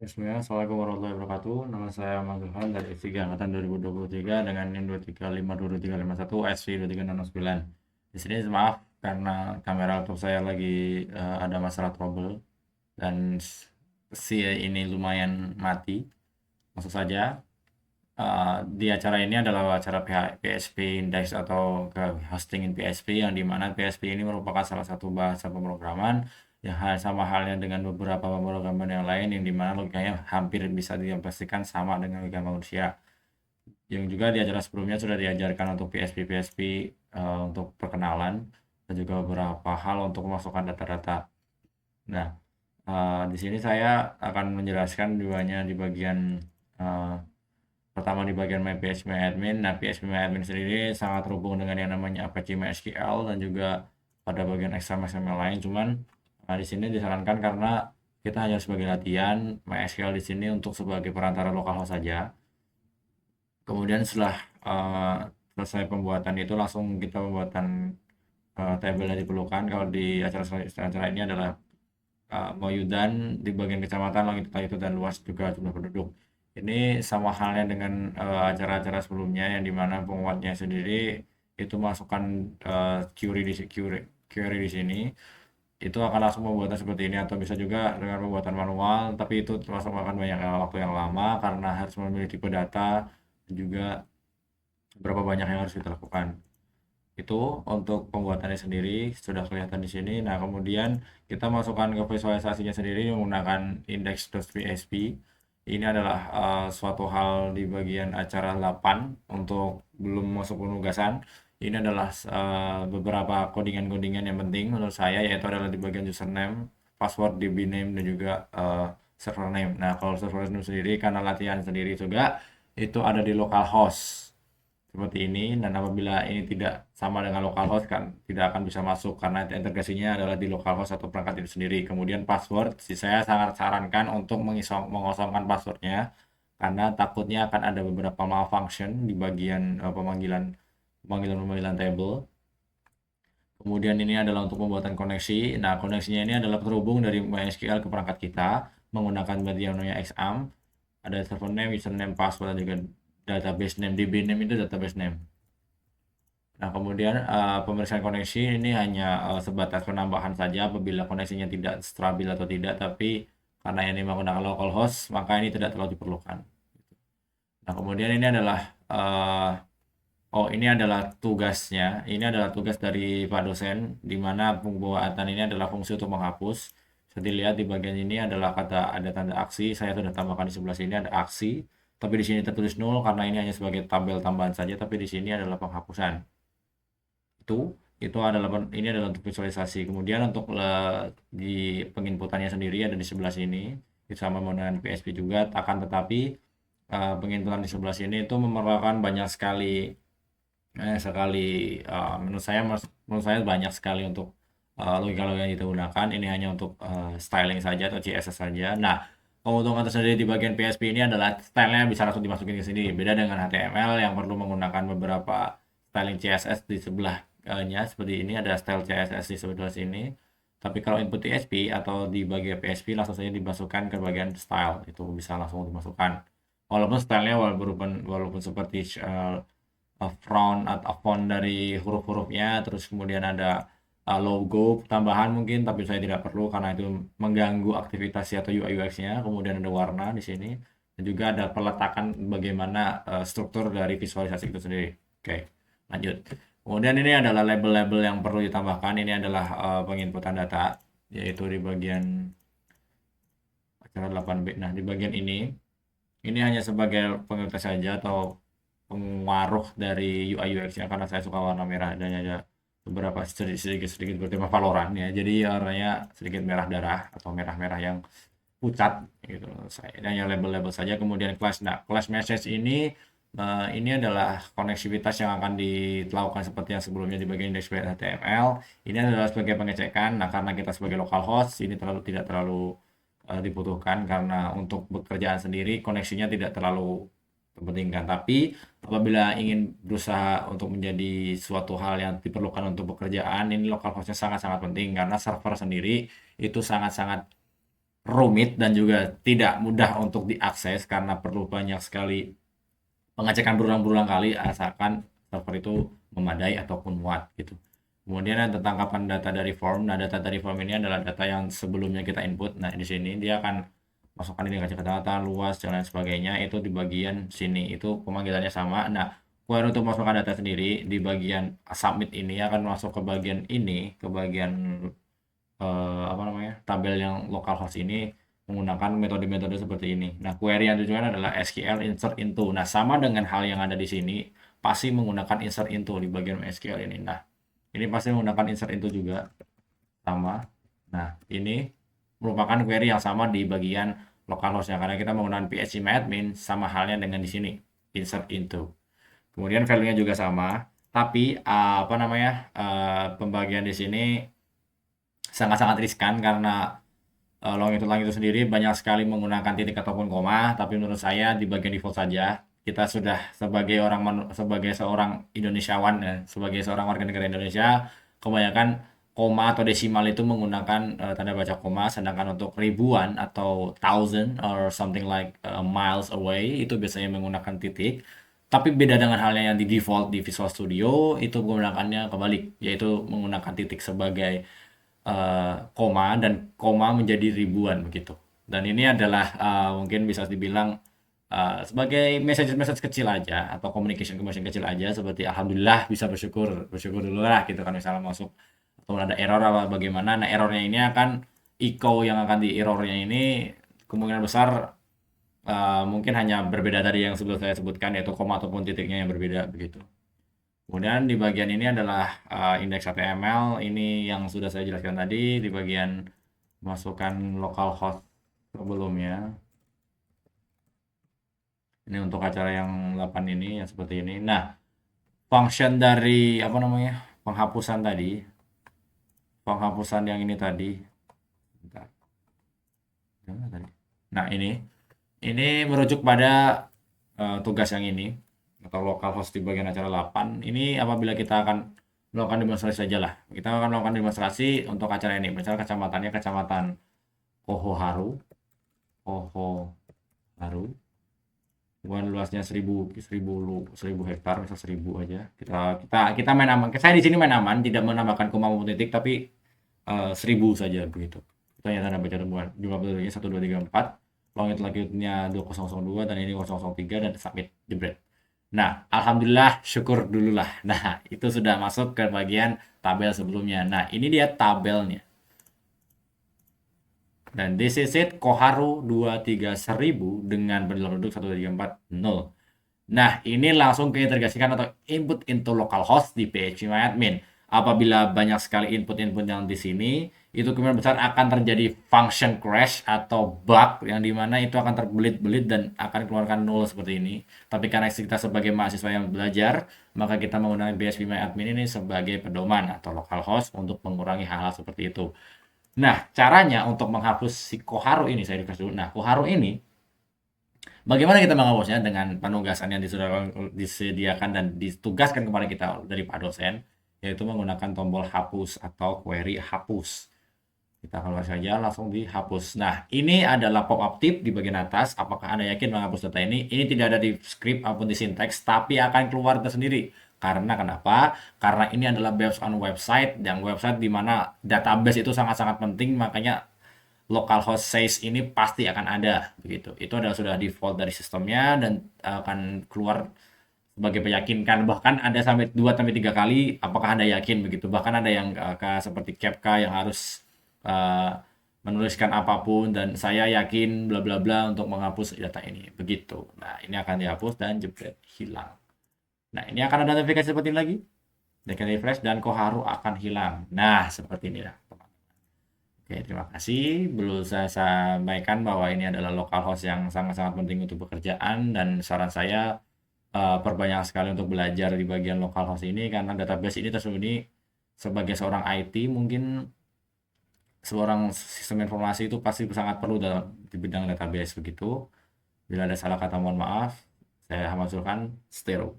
Bismillah, Assalamualaikum warahmatullahi wabarakatuh. Nama saya Ahmad Zulfan dari S3 Angkatan 2023 dengan NIM 2352231 SV 23609. Di sini maaf karena kamera laptop saya lagi ada masalah trouble dan si ini lumayan mati. Maksud saja di acara ini adalah acara PHP Index atau ke hosting in PHP yang dimana PHP ini merupakan salah satu bahasa pemrograman yang sama halnya dengan beberapa pemrograman yang lain yang dimana logikanya hampir bisa diaplikasikan sama dengan logika manusia. Yang juga di acara sebelumnya sudah diajarkan untuk PHP untuk perkenalan dan juga beberapa hal untuk memasukkan data-data. Nah, di sini saya akan menjelaskan duanya di bagian eh, pertama di bagian MyPHP Admin. Nah, PHP sendiri sangat terhubung dengan yang namanya Apache MySQL dan juga pada bagian XML lain. Cuman di sini disarankan karena kita hanya sebagai latihan MySQL di sini untuk sebagai perantara localhost saja. Kemudian setelah selesai pembuatan itu langsung kita pembuatan tabel yang diperlukan. Kalau di acara ini adalah Moyudan di bagian kecamatan Langit dan luas juga jumlah penduduk. Ini sama halnya dengan acara-acara sebelumnya yang dimana penguatnya sendiri itu masukkan query di sini itu akan langsung pembuatan seperti ini atau bisa juga dengan pembuatan manual tapi itu termasuk makan banyak waktu yang lama karena harus memilih tipe data dan juga berapa banyak yang harus kita lakukan. Itu untuk pembuatannya sendiri sudah kelihatan di sini. Nah, kemudian kita masukkan ke visualisasinya sendiri menggunakan index.php. Ini adalah suatu hal di bagian acara 8 untuk belum masuk penugasan. Ini adalah beberapa codingan-codingan yang penting menurut saya yaitu adalah di bagian username, password, DB name dan juga server name. Nah, kalau server name sendiri karena latihan sendiri juga itu ada di localhost seperti ini dan apabila ini tidak sama dengan localhost kan tidak akan bisa masuk karena integrasinya adalah di localhost atau perangkat itu sendiri. Kemudian password, saya sangat sarankan untuk mengosongkan passwordnya karena takutnya akan ada beberapa malfunction di bagian pemanggilan table. Kemudian ini adalah untuk pembuatan koneksi. Nah, koneksinya ini adalah terhubung dari MySQL ke perangkat kita menggunakan media namanya XAMPP. Ada server name, username, password, dan juga database name. DB name itu database name. Nah, kemudian pemeriksaan koneksi ini hanya sebatas penambahan saja apabila koneksinya tidak stabil atau tidak, tapi karena ini menggunakan localhost, maka ini tidak terlalu diperlukan. Nah, kemudian ini adalah ini adalah tugasnya. Ini adalah tugas dari Pak dosen, di mana pembuatan ini adalah fungsi untuk menghapus. Bisa dilihat di bagian ini adalah ada tanda aksi. Saya sudah tambahkan di sebelah sini ada aksi. Tapi di sini tertulis 0 karena ini hanya sebagai tabel tambahan saja. Tapi di sini adalah penghapusan. Itu adalah ini adalah untuk visualisasi. Kemudian untuk di penginputannya sendiri ada di sebelah sini. Sama dengan PHP juga. Akan tetapi penginputan di sebelah sini itu memerlukan banyak sekali menurut saya banyak sekali untuk logika-logika yang digunakan. Ini hanya untuk styling saja atau CSS saja. Nah, keuntungan tersendiri di bagian PHP ini adalah stylenya bisa langsung dimasukin ke sini. Beda dengan HTML yang perlu menggunakan beberapa styling CSS di sebelahnya. Seperti ini ada style CSS di sebelah sini. Tapi kalau input PHP atau di bagian PHP langsung saja dimasukkan ke bagian style. Itu bisa langsung dimasukkan. Walaupun stylenya walaupun seperti font dari huruf-hurufnya, terus kemudian ada logo tambahan mungkin, tapi saya tidak perlu karena itu mengganggu aktivitas atau UI UX-nya. Kemudian ada warna di sini dan juga ada peletakan bagaimana struktur dari visualisasi itu sendiri. Oke, lanjut. Kemudian ini adalah label-label yang perlu ditambahkan. Ini adalah penginputan data yaitu di bagian acara 8B. Nah, di bagian ini hanya sebagai penginputan saja atau pengaruh dari UI UX-nya karena saya suka warna merah dan ada beberapa sedikit bertema Valorant ya. Jadi warnanya sedikit merah darah atau merah-merah yang pucat gitu. Saya hanya label-label saja. Kemudian class. Nah, class message ini adalah koneksivitas yang akan dilakukan seperti yang sebelumnya di bagian index.html. Ini adalah sebagai pengecekan. Nah, karena kita sebagai localhost ini tidak terlalu dibutuhkan karena untuk bekerjaan sendiri koneksinya tidak terlalu kepentingan. Tapi apabila ingin berusaha untuk menjadi suatu hal yang diperlukan untuk pekerjaan, ini local hostnya sangat-sangat penting karena server sendiri itu sangat-sangat rumit dan juga tidak mudah untuk diakses karena perlu banyak sekali pengecekan berulang-ulang kali asalkan server itu memadai ataupun muat gitu. Kemudian ada tentang kapan data dari form. Nah, data dari form ini adalah data yang sebelumnya kita input. Nah, di sini dia akan masukkan ini kata-kata luas dan lain sebagainya itu di bagian sini. Itu pemanggilannya sama. Nah, query untuk masukkan data sendiri di bagian submit ini akan masuk ke bagian ini, ke bagian apa namanya? Tabel yang localhost ini menggunakan metode-metode seperti ini. Nah, query yang tujuan adalah SQL insert into. Nah, sama dengan hal yang ada di sini, pasti menggunakan insert into di bagian SQL ini. Nah, ini pasti menggunakan insert into juga sama. Nah, ini merupakan query yang sama di bagian localhost-nya karena kita menggunakan phpMyAdmin sama halnya dengan di sini, insert into. Kemudian value-nya juga sama, tapi apa namanya? Pembagian di sini sangat-sangat riskan karena longitude itu sendiri banyak sekali menggunakan titik ataupun koma, tapi menurut saya di bagian default saja. Kita sudah sebagai seorang Indonesiawan ya, sebagai seorang warga negara Indonesia, kebanyakan koma atau desimal itu menggunakan tanda baca koma, sedangkan untuk ribuan atau thousand or something like miles away itu biasanya menggunakan titik. Tapi beda dengan halnya yang di default di Visual Studio itu menggunakannya kebalik, yaitu menggunakan titik sebagai koma dan koma menjadi ribuan begitu. Dan ini adalah mungkin bisa dibilang sebagai message kecil aja atau communication kecil aja seperti alhamdulillah bisa bersyukur dulu lah gitu kan misalnya masuk atau ada error apa bagaimana. Nah, errornya ini akan echo yang akan di errornya ini kemungkinan besar mungkin hanya berbeda dari yang sebelum saya sebutkan yaitu koma ataupun titiknya yang berbeda begitu. Kemudian di bagian ini adalah indeks HTML. Ini yang sudah saya jelaskan tadi di bagian masukkan localhost sebelumnya. Ini untuk acara yang 8 ini yang seperti ini. Nah, function dari apa namanya? Penghapusan tadi. Penghapusan yang ini tadi. Bentar. Nah, ini merujuk pada tugas yang ini atau localhost di bagian acara 8 ini apabila kita akan melakukan demonstrasi saja lah. Kita akan melakukan demonstrasi untuk acara ini. Misalnya kecamatannya kecamatan Kohoharu. Kohoharu. Kemudian luasnya 1000 hektar, misal 1000 aja. Kita main aman. Saya di sini main aman, tidak menambahkan koma maupun titik, tapi 1000 saja begitu. Kita hanya tanda baca tumbuhan. Jumlah penduduknya 1, 2, 3, 4. Longitude-nya 2002 dan ini 003 dan submit jebret. Nah, alhamdulillah syukur dulu lah. Nah, itu sudah masuk ke bagian tabel sebelumnya. Nah, ini dia tabelnya. Dan this is it, Koharu 23.000 dengan penduduk 1340. Nah, ini langsung keintegrasikan atau input into localhost di phpMyAdmin. Apabila banyak sekali input-input yang di sini, itu kemungkinan besar akan terjadi function crash atau bug yang dimana itu akan terbelit-belit dan akan keluarkan null seperti ini. Tapi karena kita sebagai mahasiswa yang belajar, maka kita menggunakan phpMyAdmin ini sebagai pedoman atau localhost untuk mengurangi hal-hal seperti itu. Nah, caranya untuk menghapus si Koharu ini, saya refresh dulu. Nah, Koharu ini bagaimana kita menghapusnya dengan penugasan yang disediakan dan ditugaskan kepada kita dari Pak dosen, yaitu menggunakan tombol hapus atau query hapus. Kita keluar saja langsung dihapus. Nah, ini adalah pop-up tip di bagian atas. Apakah Anda yakin menghapus data ini? Ini tidak ada di script ataupun di syntax, tapi akan keluar tersendiri. Karena kenapa? Karena ini adalah based on website, yang website di mana database itu sangat-sangat penting, makanya localhost says ini pasti akan ada begitu. Itu adalah sudah default dari sistemnya dan akan keluar sebagai meyakinkan, bahkan ada sampai 2 sampai 3 kali apakah Anda yakin begitu. Bahkan ada yang seperti CAPTCHA yang harus menuliskan apapun dan saya yakin bla bla bla untuk menghapus data ini begitu. Nah, ini akan dihapus dan jebret hilang. Nah, ini akan ada notifikasi seperti ini lagi. Dengan refresh dan Koharu akan hilang. Nah, seperti ini lah. Oke, terima kasih. Belum saya sampaikan bahwa ini adalah localhost yang sangat-sangat penting untuk pekerjaan dan saran saya perbanyak sekali untuk belajar di bagian localhost ini karena database ini tersembunyi sebagai seorang IT mungkin seorang sistem informasi itu pasti sangat perlu dalam di bidang database begitu. Bila ada salah kata mohon maaf. Saya Ahmad Zulkan, Stero.